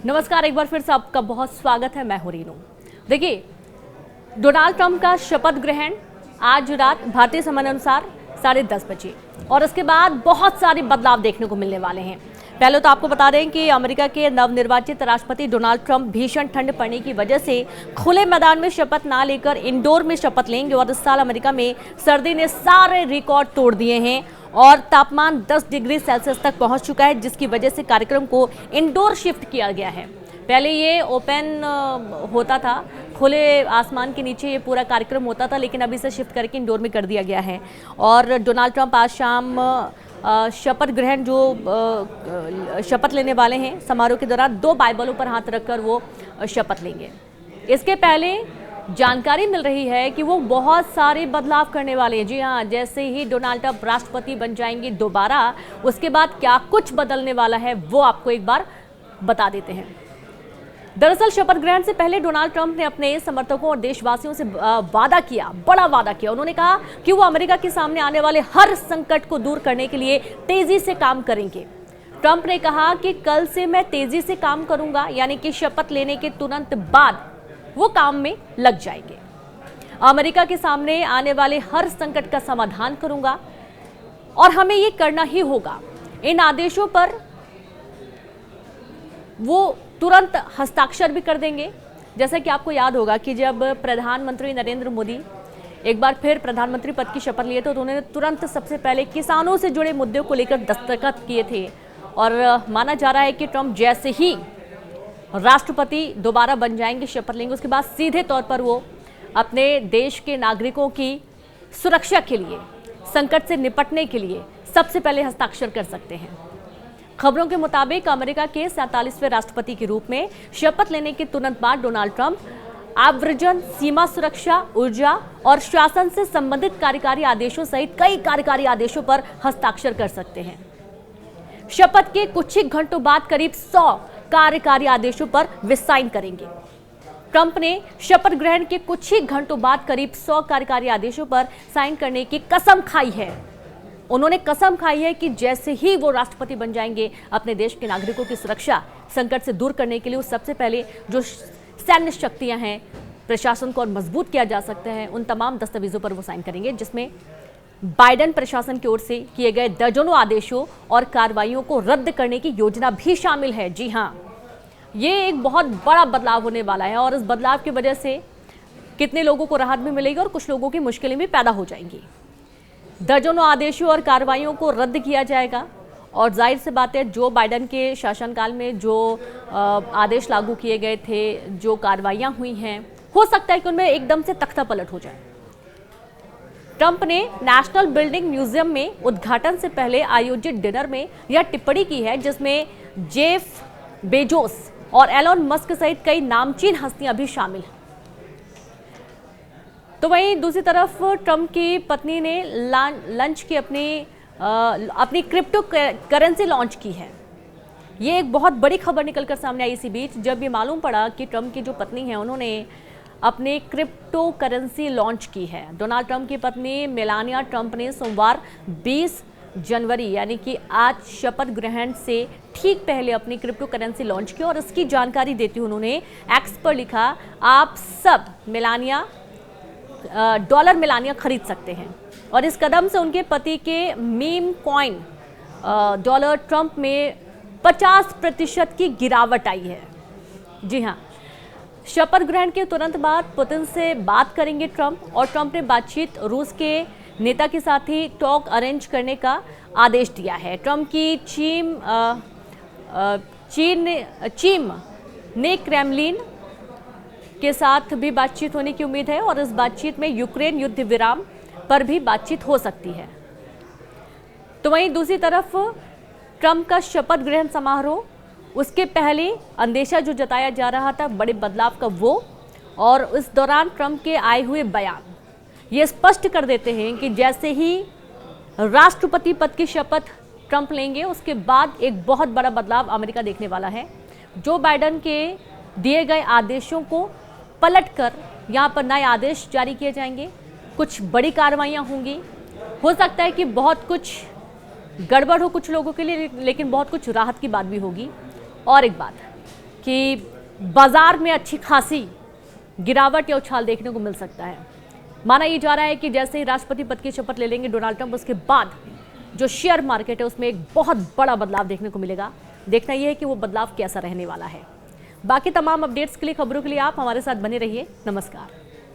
नमस्कार, एक बार फिर से आपका बहुत स्वागत है। मैं हूं रीनू। देखिए, डोनाल्ड ट्रंप का शपथ ग्रहण आज रात भारतीय समय अनुसार 10:30 बजे और उसके बाद बहुत सारे बदलाव देखने को मिलने वाले हैं। पहले तो आपको बता दें कि अमेरिका के नवनिर्वाचित राष्ट्रपति डोनाल्ड ट्रंप भीषण ठंड पड़ने की वजह से खुले मैदान में शपथ ना लेकर इंडोर में शपथ लेंगे और इस साल अमेरिका में सर्दी ने सारे रिकॉर्ड तोड़ दिए हैं और तापमान 10 डिग्री सेल्सियस तक पहुंच चुका है, जिसकी वजह से कार्यक्रम को इंडोर शिफ्ट किया गया है। पहले ये ओपन होता था, खुले आसमान के नीचे ये पूरा कार्यक्रम होता था, लेकिन अभी इसे शिफ्ट करके इंडोर में कर दिया गया है। और डोनाल्ड ट्रंप आज शाम शपथ ग्रहण शपथ लेने वाले हैं। समारोह के दौरान 2 बाइबलों पर हाथ रखकर वो शपथ लेंगे। इसके पहले जानकारी मिल रही है कि वो बहुत सारे बदलाव करने वाले हैं। जी हाँ, जैसे ही डोनाल्ड ट्रंप राष्ट्रपति बन जाएंगे दोबारा, उसके बाद क्या कुछ बदलने वाला है वो आपको एक बार बता देते हैं। दरअसल शपथ ग्रहण से पहले डोनाल्ड ट्रंप ने अपने समर्थकों और देशवासियों से वादा किया, बड़ा वादा किया। उन्होंने कहा कि वो अमेरिका के सामने आने वाले हर संकट को दूर करने के लिए तेजी से काम करेंगे। ट्रंप ने कहा कि कल से मैं तेजी से काम करूंगा, यानी कि शपथ लेने के तुरंत बाद वो काम में लग जाएंगे। अमेरिका के सामने आने वाले हर संकट का समाधान करूंगा और हमें ये करना ही होगा। इन आदेशों पर वो तुरंत हस्ताक्षर भी कर देंगे। जैसा कि आपको याद होगा कि जब प्रधानमंत्री नरेंद्र मोदी एक बार फिर प्रधानमंत्री पद की शपथ लिए तो उन्होंने तुरंत सबसे पहले किसानों से जुड़े मुद्दों को लेकर दस्तखत किए थे और माना जा रहा है कि ट्रंप जैसे ही राष्ट्रपति दोबारा बन जाएंगे, शपथ लेंगे, उसके बाद सीधे तौर पर वो अपने देश के नागरिकों की सुरक्षा के लिए, संकट से निपटने के लिए सबसे पहले हस्ताक्षर कर सकते हैं। खबरों के मुताबिक अमेरिका के 47वें राष्ट्रपति के रूप में शपथ लेने के तुरंत बाद डोनाल्ड ट्रंप आव्रजन, सीमा सुरक्षा, ऊर्जा और शासन से संबंधित कार्यकारी आदेशों सहित कई कार्यकारी आदेशों पर हस्ताक्षर कर सकते हैं। शपथ के कुछ ही घंटों बाद करीब 100 कार्यकारी आदेशों पर वे साइन करेंगे। ट्रंप ने शपथ ग्रहण के कुछ ही घंटों बाद करीब 100 कार्यकारी आदेशों पर साइन करने की कसम खाई है। उन्होंने कसम खाई है कि जैसे ही वो राष्ट्रपति बन जाएंगे, अपने देश के नागरिकों की सुरक्षा, संकट से दूर करने के लिए सबसे पहले जो सैन्य शक्तियां हैं, प्रशासन को और मजबूत किया जा सकता है, उन तमाम दस्तावेजों पर वो साइन करेंगे, जिसमें बाइडेन प्रशासन की ओर से किए गए दर्जनों आदेशों और कार्रवाइयों को रद्द करने की योजना भी शामिल है। जी हाँ, ये एक बहुत बड़ा बदलाव होने वाला है और इस बदलाव की वजह से कितने लोगों को राहत भी मिलेगी और कुछ लोगों की मुश्किलें भी पैदा हो जाएंगी। दर्जनों आदेशों और कार्रवाइयों को रद्द किया जाएगा और जाहिर सी बात है, जो बाइडेन के शासनकाल में जो आदेश लागू किए गए थे, जो कार्रवाइयाँ हुई हैं, हो सकता है कि उनमें एकदम से तख्ता पलट हो जाए। ट्रंप ने नेशनल बिल्डिंग म्यूजियम में उद्घाटन से पहले आयोजित डिनर में यह टिप्पणी की है, जिसमें जेफ बेजोस और एलोन मस्क सहित कई नामचीन हस्तियां भी शामिल हैं। तो वहीं दूसरी तरफ ट्रंप की पत्नी ने लंच की अपनी क्रिप्टो करेंसी लॉन्च की है। ये एक बहुत बड़ी खबर निकलकर सामने आई इसी बीच, जब ये मालूम पड़ा कि ट्रंप की जो पत्नी है उन्होंने अपने क्रिप्टो करेंसी लॉन्च की है। डोनाल्ड ट्रंप की पत्नी मेलानिया ट्रंप ने सोमवार 20 जनवरी यानी कि आज शपथ ग्रहण से ठीक पहले अपनी क्रिप्टो करेंसी लॉन्च की और इसकी जानकारी देते हुए उन्होंने एक्स पर लिखा, आप सब डॉलर मेलानिया खरीद सकते हैं। और इस कदम से उनके पति के मीम कॉइन डॉलर ट्रंप में 50% की गिरावट आई है। जी हाँ, शपथ ग्रहण के तुरंत बाद पुतिन से बात करेंगे ट्रंप और ट्रंप ने बातचीत रूस के नेता के साथ ही टॉक अरेंज करने का आदेश दिया है। ट्रंप की चीन ने क्रेमलिन के साथ भी बातचीत होने की उम्मीद है और इस बातचीत में यूक्रेन युद्ध विराम पर भी बातचीत हो सकती है। तो वहीं दूसरी तरफ ट्रंप का शपथ ग्रहण समारोह, उसके पहले अंदेशा जो जताया जा रहा था बड़े बदलाव का, वो और इस दौरान ट्रंप के आए हुए बयान ये स्पष्ट कर देते हैं कि जैसे ही राष्ट्रपति पद की शपथ ट्रंप लेंगे, उसके बाद एक बहुत बड़ा बदलाव अमेरिका देखने वाला है। जो बाइडेन के दिए गए आदेशों को पलटकर यहाँ पर नए आदेश जारी किए जाएंगे, कुछ बड़ी कार्रवाइयाँ होंगी। हो सकता है कि बहुत कुछ गड़बड़ हो कुछ लोगों के लिए, लेकिन बहुत कुछ राहत की बात भी होगी। और एक बात कि बाजार में अच्छी खासी गिरावट या उछाल देखने को मिल सकता है। माना ये जा रहा है कि जैसे ही राष्ट्रपति पद की शपथ ले लेंगे डोनाल्ड ट्रंप, उसके बाद जो शेयर मार्केट है उसमें एक बहुत बड़ा बदलाव देखने को मिलेगा। देखना यह है कि वो बदलाव कैसा रहने वाला है। बाकी तमाम अपडेट्स के लिए, खबरों के लिए आप हमारे साथ बने रहिए। नमस्कार।